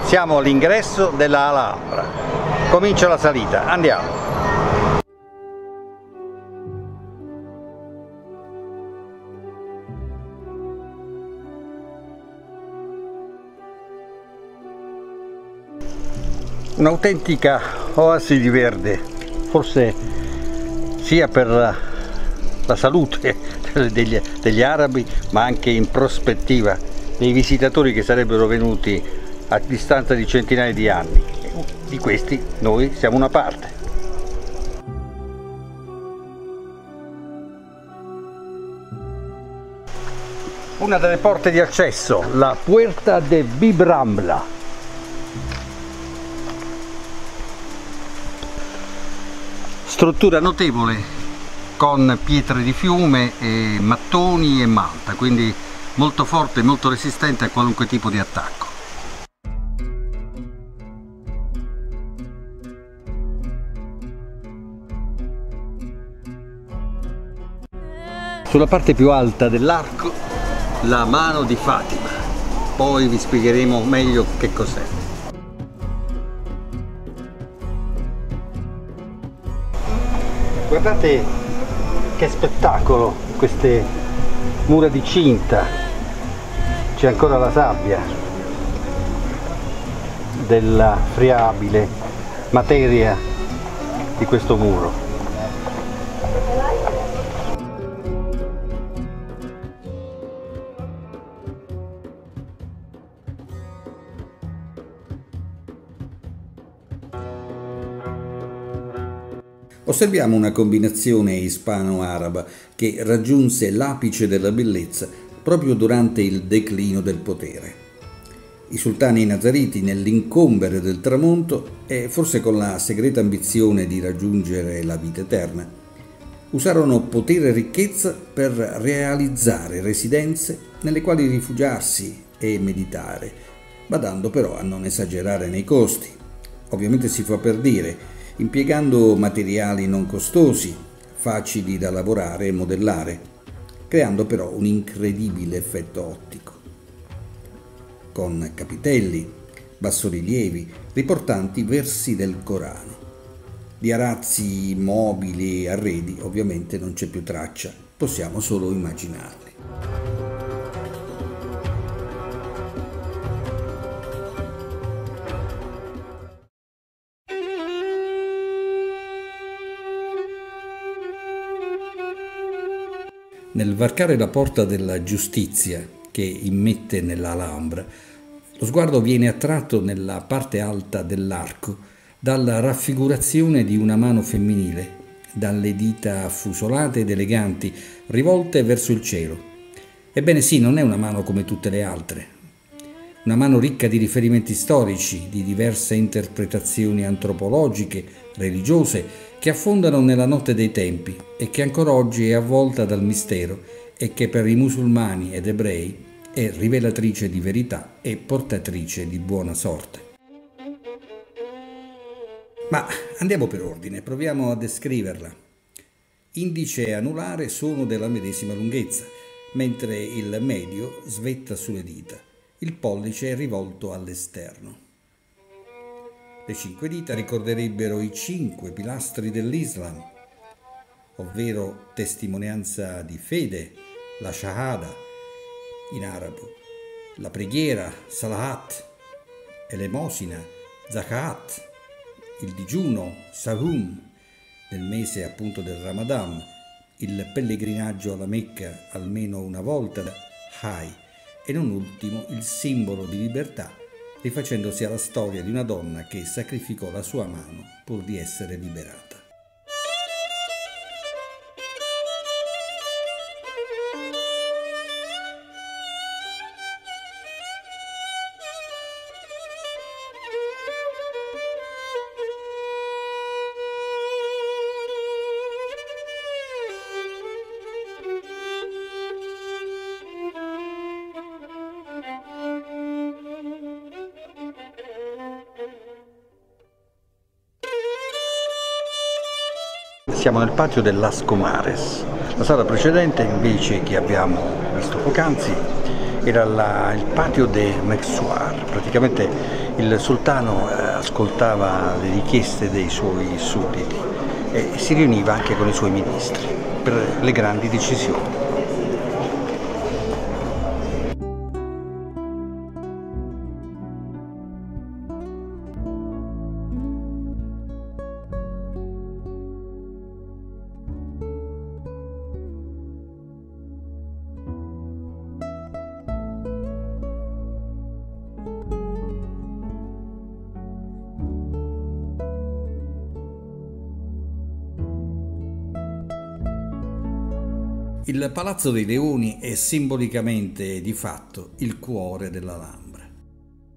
Siamo all'ingresso della Alhambra. Comincia la salita, andiamo. Un'autentica oasi di verde, forse sia per la salute degli arabi, ma anche in prospettiva dei visitatori che sarebbero venuti a distanza di centinaia di anni. Di questi noi siamo una parte. Una delle porte di accesso, la Puerta de Bibrambla. Struttura notevole con pietre di fiume e mattoni e malta, quindi molto forte e molto resistente a qualunque tipo di attacco. Sulla parte più alta dell'arco la mano di Fatima, poi vi spiegheremo meglio che cos'è. Guardate che spettacolo, queste mura di cinta, c'è ancora la sabbia della friabile materia di questo muro. Osserviamo una combinazione ispano-araba che raggiunse l'apice della bellezza proprio durante il declino del potere. I sultani nazariti, nell'incombere del tramonto e forse con la segreta ambizione di raggiungere la vita eterna, usarono potere e ricchezza per realizzare residenze nelle quali rifugiarsi e meditare, badando però a non esagerare nei costi. Ovviamente si fa per dire, impiegando materiali non costosi, facili da lavorare e modellare, creando però un incredibile effetto ottico. Con capitelli, bassorilievi, riportanti versi del Corano. Di arazzi, mobili e arredi ovviamente non c'è più traccia, possiamo solo immaginarli. Nel varcare la porta della giustizia che immette nella Alhambra, lo sguardo viene attratto nella parte alta dell'arco dalla raffigurazione di una mano femminile, dalle dita affusolate ed eleganti, rivolte verso il cielo. Ebbene sì, non è una mano come tutte le altre. Una mano ricca di riferimenti storici, di diverse interpretazioni antropologiche, religiose, che affondano nella notte dei tempi e che ancora oggi è avvolta dal mistero e che per i musulmani ed ebrei è rivelatrice di verità e portatrice di buona sorte. Ma andiamo per ordine, proviamo a descriverla. Indice e anulare sono della medesima lunghezza, mentre il medio svetta sulle dita. Il pollice è rivolto all'esterno. Le 5 dita ricorderebbero i 5 pilastri dell'Islam, ovvero testimonianza di fede, la shahada in arabo, la preghiera, salahat, elemosina, zakat, il digiuno, sahum, nel mese appunto del Ramadan, il pellegrinaggio alla Mecca almeno una volta, hajj, e non ultimo il simbolo di libertà, rifacendosi alla storia di una donna che sacrificò la sua mano pur di essere liberata. Siamo nel patio del Las Comares. La sala precedente, invece, che abbiamo visto poc'anzi, era il patio de Mexuar, praticamente il sultano ascoltava le richieste dei suoi sudditi e si riuniva anche con i suoi ministri per le grandi decisioni. Il Palazzo dei Leoni è simbolicamente, di fatto, il cuore dell'Alhambra.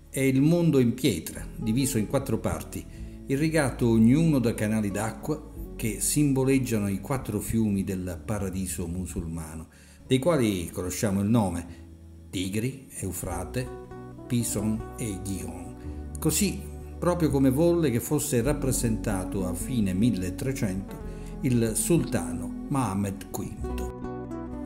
È il mondo in pietra, diviso in 4 parti, irrigato ognuno da canali d'acqua che simboleggiano i 4 fiumi del paradiso musulmano, dei quali conosciamo il nome: Tigri, Eufrate, Pison e Gihon. Così, proprio come volle che fosse rappresentato a fine 1300 il sultano Mohammed V.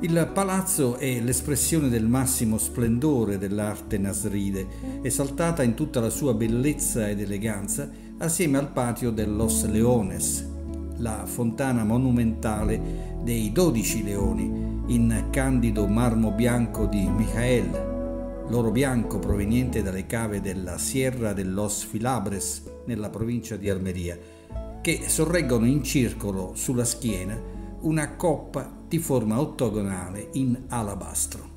Il palazzo è l'espressione del massimo splendore dell'arte nasride, esaltata in tutta la sua bellezza ed eleganza, assieme al patio de los Leones, la fontana monumentale dei 12 leoni, in candido marmo bianco di Mijael, l'oro bianco proveniente dalle cave della Sierra de los Filabres, nella provincia di Almeria, che sorreggono in circolo sulla schiena una coppa di forma ottagonale in alabastro.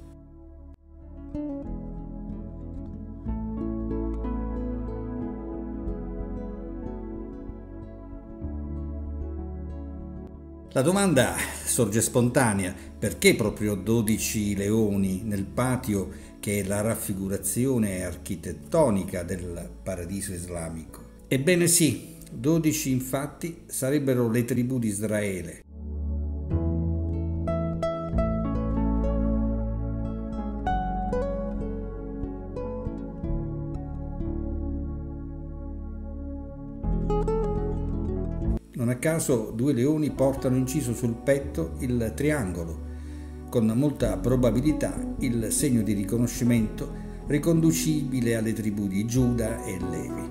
La domanda sorge spontanea: perché proprio 12 leoni nel patio, che è la raffigurazione architettonica del paradiso islamico? Ebbene sì, 12 infatti sarebbero le tribù di Israele. Non a caso 2 leoni portano inciso sul petto il triangolo, con molta probabilità il segno di riconoscimento riconducibile alle tribù di Giuda e Levi.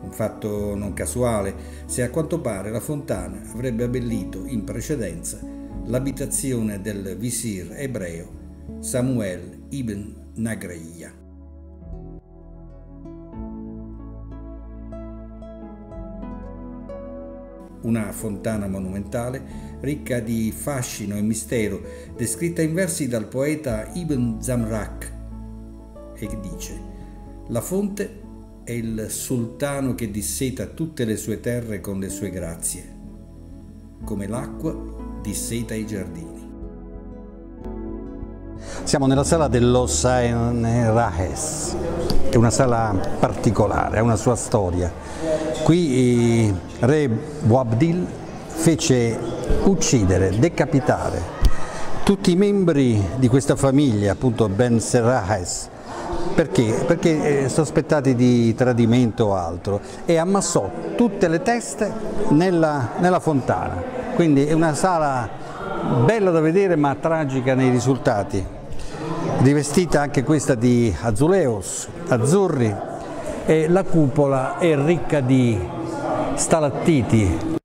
Un fatto non casuale, se a quanto pare la fontana avrebbe abbellito in precedenza l'abitazione del visir ebreo Samuel ibn Nagriya. Una fontana monumentale, ricca di fascino e mistero, descritta in versi dal poeta Ibn Zamrak, e dice: la fonte è il sultano che disseta tutte le sue terre con le sue grazie, come l'acqua disseta i giardini. Siamo nella sala dellos Aenerajes, è una sala particolare, ha una sua storia. Qui re Boabdil fece uccidere, decapitare tutti i membri di questa famiglia, appunto Ben Serrahes. Perché? Perché sospettati di tradimento o altro, e ammassò tutte le teste nella fontana. Quindi è una sala bella da vedere ma tragica nei risultati, rivestita anche questa di azuleos, azzurri, e la cupola è ricca di stalattiti.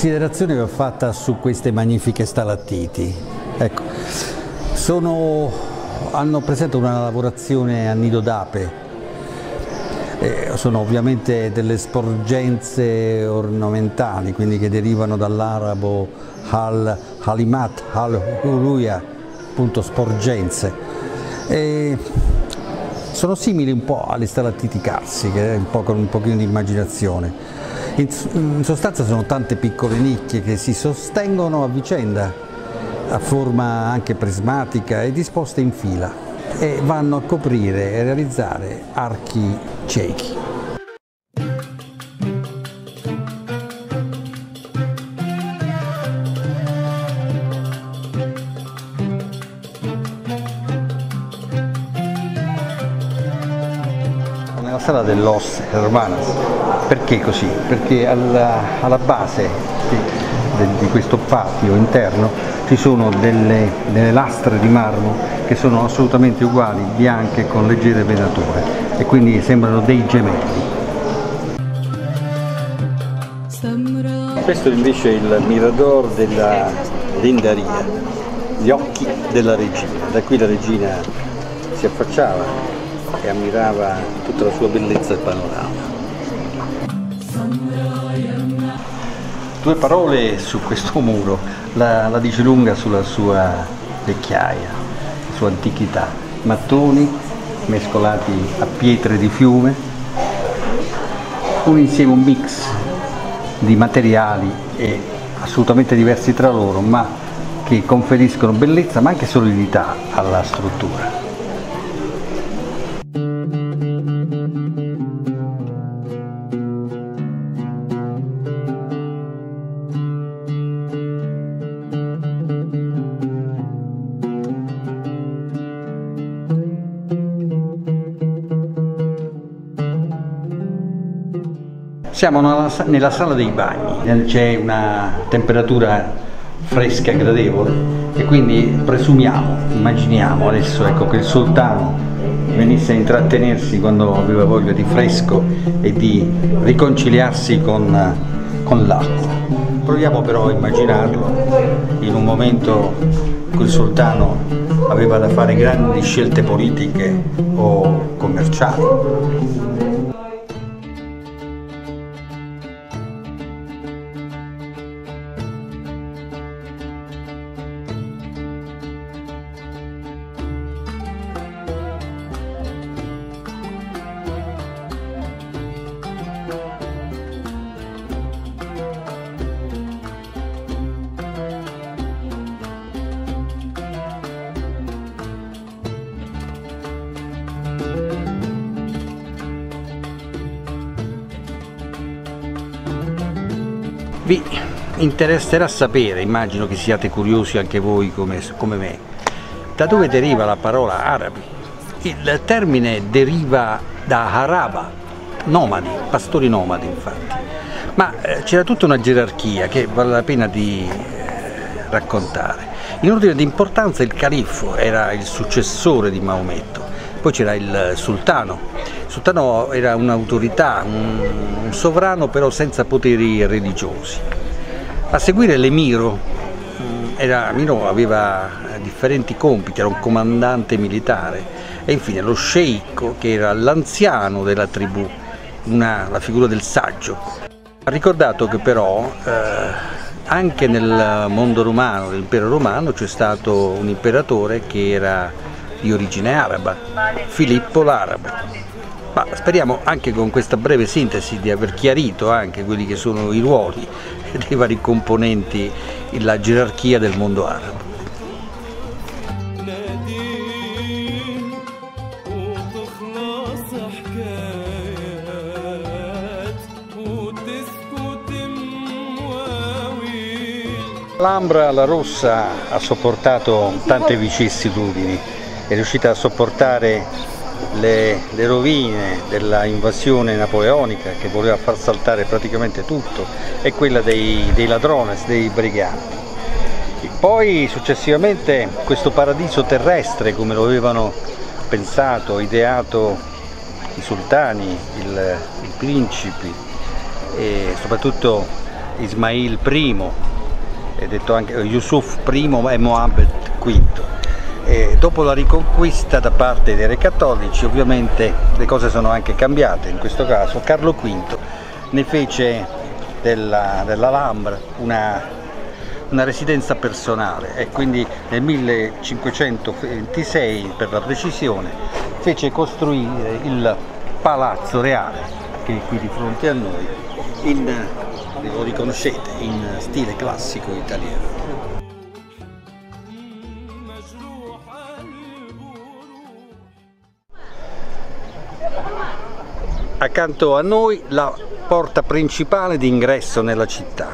Considerazione che ho fatta su queste magnifiche stalattiti, ecco, hanno presente una lavorazione a nido d'ape, sono ovviamente delle sporgenze ornamentali, quindi che derivano dall'arabo halimat, al-huluya, appunto sporgenze. Sono simili un po' alle stalattiti carsiche, un po' con un pochino di immaginazione. In sostanza sono tante piccole nicchie che si sostengono a vicenda, a forma anche prismatica e disposte in fila, e vanno a coprire e realizzare archi ciechi. Sala de los Hermanos. Perché così? Perché alla base di questo patio interno ci sono delle lastre di marmo che sono assolutamente uguali, bianche con leggere venature, e quindi sembrano dei gemelli. Questo invece è il mirador della Lindaria, gli occhi della regina. Da qui la regina si affacciava e ammirava tutta la sua bellezza e panorama. Due parole su questo muro, la dice lunga sulla sua vecchiaia, la sua antichità. Mattoni mescolati a pietre di fiume, un insieme, un mix di materiali assolutamente diversi tra loro, ma che conferiscono bellezza ma anche solidità alla struttura. Siamo nella sala dei bagni, c'è una temperatura fresca, gradevole, e quindi presumiamo, immaginiamo adesso, ecco, che il sultano venisse a intrattenersi quando aveva voglia di fresco e di riconciliarsi con l'acqua. Proviamo però a immaginarlo in un momento in cui il sultano aveva da fare grandi scelte politiche o commerciali. Vi interesserà sapere, immagino che siate curiosi anche voi come me, da dove deriva la parola arabi. Il termine deriva da araba, nomadi, pastori nomadi infatti, ma c'era tutta una gerarchia che vale la pena di raccontare. In ordine di importanza il califfo era il successore di Maometto, poi c'era il sultano. Il sultano era un'autorità, un sovrano però senza poteri religiosi. A seguire l'emiro, l'emiro aveva differenti compiti, era un comandante militare, e infine lo sceicco, che era l'anziano della tribù, la figura del saggio. Ha ricordato che però anche nel mondo romano, nell'impero romano, c'è stato un imperatore che era di origine araba, Filippo l'Arabo. Ma speriamo anche con questa breve sintesi di aver chiarito anche quelli che sono i ruoli dei vari componenti la gerarchia del mondo arabo. L'Alhambra, la Rossa, ha sopportato tante vicissitudini, è riuscita a sopportare le rovine della invasione napoleonica che voleva far saltare praticamente tutto, e quella dei ladrones, dei briganti. E poi successivamente questo paradiso terrestre, come lo avevano pensato, ideato i sultani, i principi e soprattutto Ismail I, e detto anche Yusuf I e Mohammed V. E dopo la riconquista da parte dei re cattolici, ovviamente le cose sono anche cambiate. In questo caso Carlo V ne fece dell'Alhambra una residenza personale, e quindi nel 1526, per la precisione, fece costruire il Palazzo Reale, che è qui di fronte a noi, lo riconoscete, in stile classico italiano. Accanto a noi la porta principale d'ingresso nella città,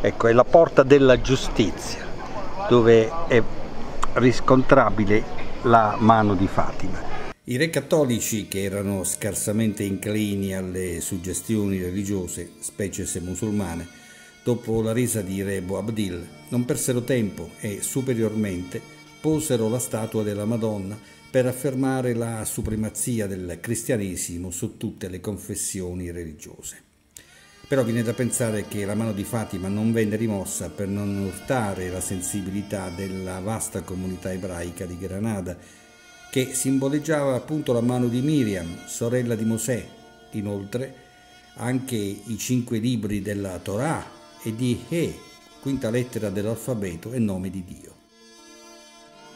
ecco, è la porta della giustizia, dove è riscontrabile la mano di Fatima. I re cattolici, che erano scarsamente inclini alle suggestioni religiose, specie se musulmane, dopo la resa di re Boabdil, non persero tempo e superiormente posero la statua della Madonna per affermare la supremazia del cristianesimo su tutte le confessioni religiose. Però viene da pensare che la mano di Fatima non venne rimossa per non urtare la sensibilità della vasta comunità ebraica di Granada, che simboleggiava appunto la mano di Miriam, sorella di Mosè. Inoltre anche i 5 libri della Torah e di quinta lettera dell'alfabeto e nome di Dio.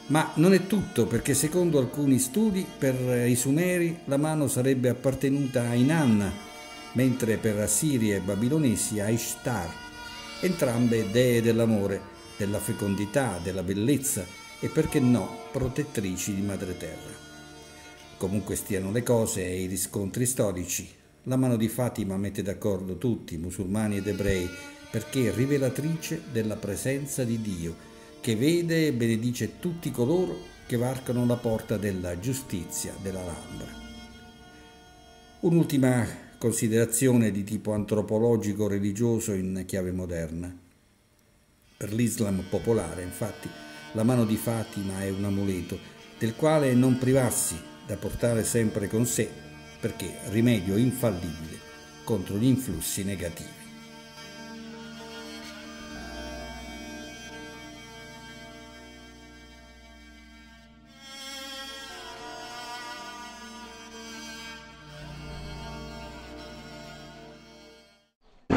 Ma non è tutto, perché secondo alcuni studi per i Sumeri la mano sarebbe appartenuta a Inanna, mentre per Assiri e Babilonesi a Ishtar, entrambe dee dell'amore, della fecondità, della bellezza e, perché no, protettrici di madreterra. Comunque stiano le cose e i riscontri storici, la mano di Fatima mette d'accordo tutti, musulmani ed ebrei, perché è rivelatrice della presenza di Dio, che vede e benedice tutti coloro che varcano la porta della giustizia dell'Alhambra. Un'ultima considerazione di tipo antropologico-religioso in chiave moderna. Per l'Islam popolare, infatti, la mano di Fatima è un amuleto del quale non privarsi, da portare sempre con sé, perché rimedio infallibile contro gli influssi negativi.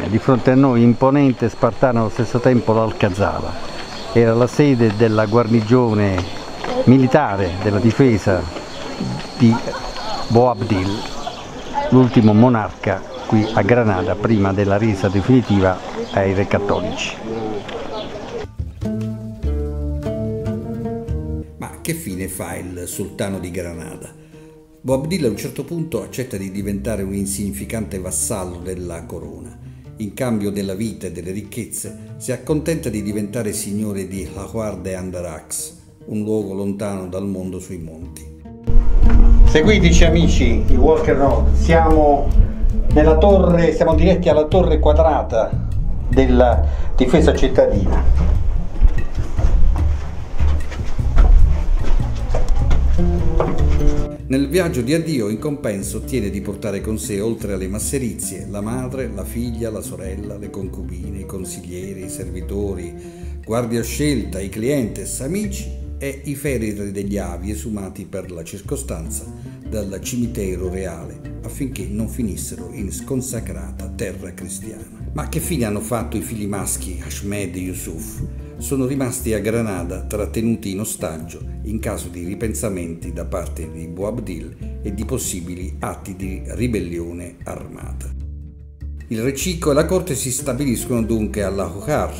Di fronte a noi, imponente e spartano allo stesso tempo, l'Alcazaba. Era la sede della guarnigione militare della difesa di Boabdil, l'ultimo monarca qui a Granada prima della resa definitiva ai re cattolici. Ma che fine fa il sultano di Granada? Boabdil a un certo punto accetta di diventare un insignificante vassallo della corona. In cambio della vita e delle ricchezze, si accontenta di diventare signore di Lahwar de Andarax, un luogo lontano dal mondo sui monti. Seguiteci amici di Walker Road, siamo nella torre, siamo diretti alla torre quadrata della difesa cittadina. Nel viaggio di addio, in compenso, ottiene di portare con sé, oltre alle masserizie, la madre, la figlia, la sorella, le concubine, i consiglieri, i servitori, guardia scelta, i clientes, amici e i feretri degli avi esumati per la circostanza dal cimitero reale, affinché non finissero in sconsacrata terra cristiana. Ma che fine hanno fatto i figli maschi Ahmed e Yusuf? Sono rimasti a Granada, trattenuti in ostaggio in caso di ripensamenti da parte di Boabdil e di possibili atti di ribellione armata. Il re Cicco e la corte si stabiliscono dunque a Lahore,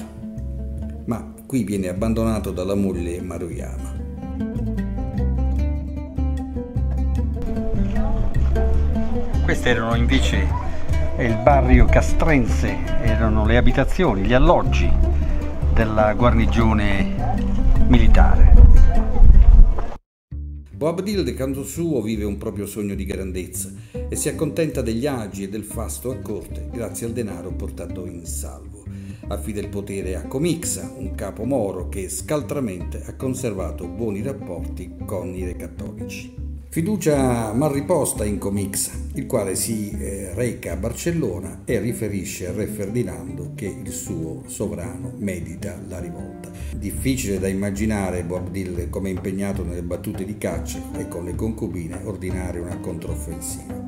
ma qui viene abbandonato dalla moglie Maruyama. Queste erano invece il barrio castrense, erano le abitazioni, gli alloggi della guarnigione militare. Boabdil, da canto suo, vive un proprio sogno di grandezza e si accontenta degli agi e del fasto a corte grazie al denaro portato in salvo. Affida il potere a Comixa, un capo moro che scaltramente ha conservato buoni rapporti con i re cattolici. Fiducia mal riposta in Comixa, il quale si reca a Barcellona e riferisce al re Ferdinando che il suo sovrano medita la rivolta. Difficile da immaginare Boabdil come impegnato nelle battute di caccia e con le concubine ordinare una controffensiva.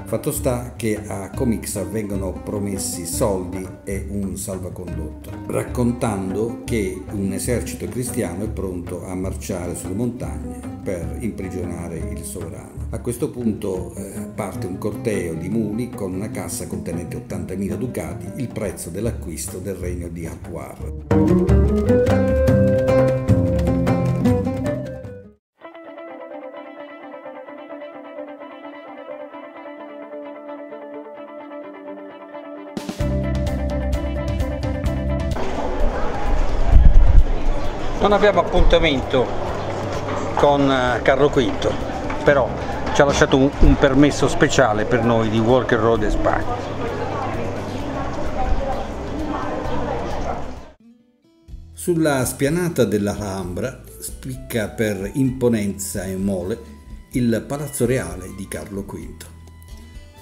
Fatto sta che a Comixa vengono promessi soldi e un salvacondotto, raccontando che un esercito cristiano è pronto a marciare sulle montagne per imprigionare il sovrano. A questo punto parte un corteo di muli con una cassa contenente 80.000 ducati, il prezzo dell'acquisto del regno di Apuar. Non abbiamo appuntamento con Carlo V, però ci ha lasciato un permesso speciale per noi di Walker Road Spagna. Sulla spianata dell'Alhambra spicca per imponenza e mole il Palazzo Reale di Carlo V.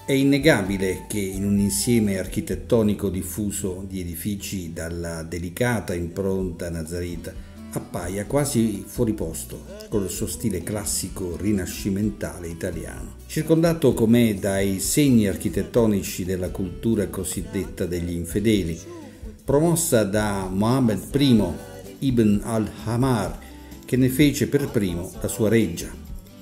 È innegabile che in un insieme architettonico diffuso di edifici dalla delicata impronta nazarita appaia quasi fuori posto col suo stile classico rinascimentale italiano, circondato com'è dai segni architettonici della cultura cosiddetta degli infedeli, promossa da Mohammed I ibn al-Hamar, che ne fece per primo la sua reggia,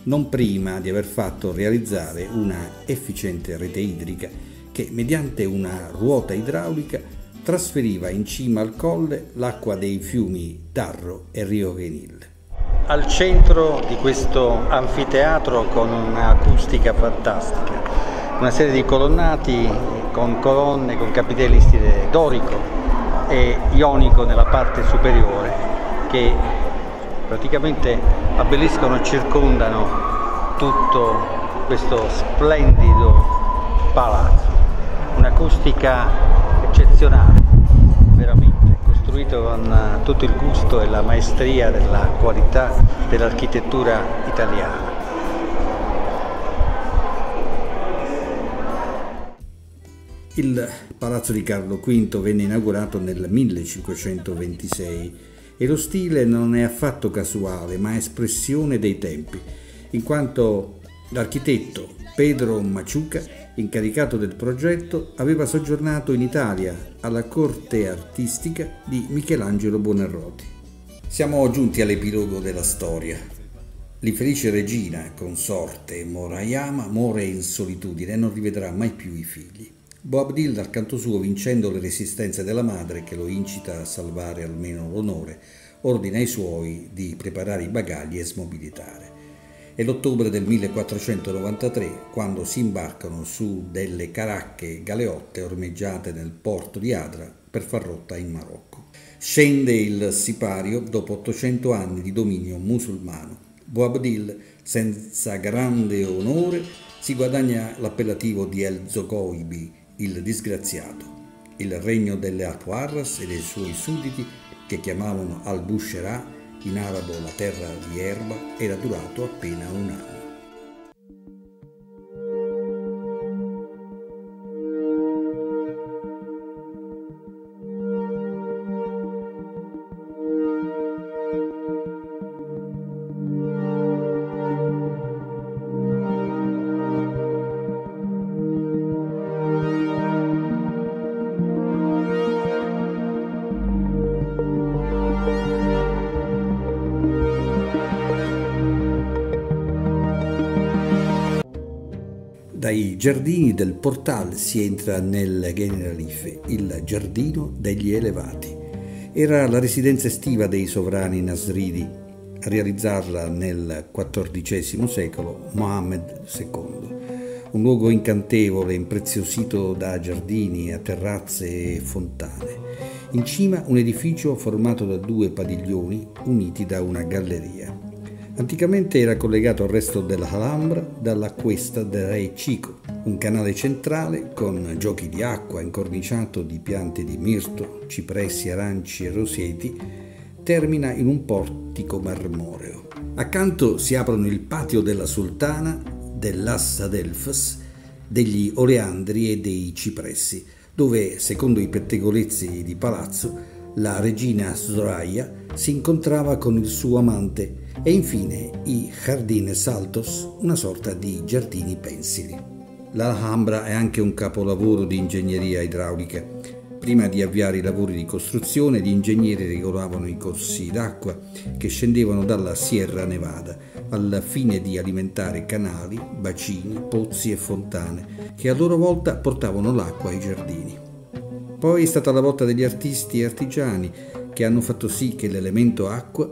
non prima di aver fatto realizzare una efficiente rete idrica che, mediante una ruota idraulica, trasferiva in cima al colle l'acqua dei fiumi Darro e Rio Genil. Al centro di questo anfiteatro, con un'acustica fantastica, una serie di colonnati con colonne, con capitelli in stile dorico e ionico nella parte superiore, che praticamente abbelliscono e circondano tutto questo splendido palazzo. Un'acustica eccezionale, veramente, costruito con tutto il gusto e la maestria della qualità dell'architettura italiana. Il Palazzo di Carlo V venne inaugurato nel 1526 e lo stile non è affatto casuale, ma espressione dei tempi, in quanto l'architetto Pedro Machuca, incaricato del progetto, aveva soggiornato in Italia alla corte artistica di Michelangelo Buonarroti. Siamo giunti all'epilogo della storia. L'infelice regina, consorte Morayama, muore in solitudine e non rivedrà mai più i figli. Boabdil, dal canto suo, vincendo le resistenze della madre, che lo incita a salvare almeno l'onore, ordina ai suoi di preparare i bagagli e smobilitare. È l'ottobre del 1493 quando si imbarcano su delle caracche galeotte ormeggiate nel porto di Adra per far rotta in Marocco. Scende il sipario dopo 800 anni di dominio musulmano. Boabdil, senza grande onore, si guadagna l'appellativo di El Zogoibi, il disgraziato. Il regno delle Atwaras e dei suoi sudditi, che chiamavano Al-Busherà, in arabo la terra di erba, era durato appena un anno. Dai giardini del Portal si entra nel Generalife, il giardino degli elevati. Era la residenza estiva dei sovrani nasridi, a realizzarla nel XIV secolo Mohammed II. Un luogo incantevole, impreziosito da giardini a terrazze e fontane. In cima un edificio formato da 2 padiglioni uniti da una galleria. Anticamente era collegato al resto dell'Alhambra dalla Cuesta del Re Chico, un canale centrale con giochi di acqua incorniciato di piante di mirto, cipressi, aranci e roseti, termina in un portico marmoreo. Accanto si aprono il patio della sultana, dell'Assa d'Elfas, degli oleandri e dei cipressi, dove, secondo i pettegolezzi di palazzo, la regina Soraya si incontrava con il suo amante, e infine i Jardines Altos, una sorta di giardini pensili. L'Alhambra è anche un capolavoro di ingegneria idraulica. Prima di avviare i lavori di costruzione, gli ingegneri regolavano i corsi d'acqua che scendevano dalla Sierra Nevada, al fine di alimentare canali, bacini, pozzi e fontane, che a loro volta portavano l'acqua ai giardini. Poi è stata la volta degli artisti e artigiani, che hanno fatto sì che l'elemento acqua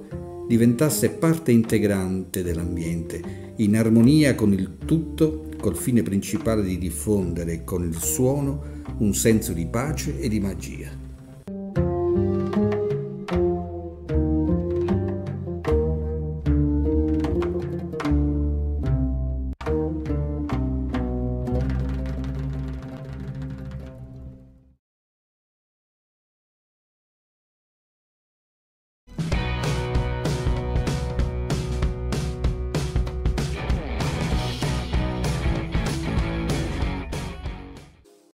diventasse parte integrante dell'ambiente, in armonia con il tutto, col fine principale di diffondere con il suono un senso di pace e di magia.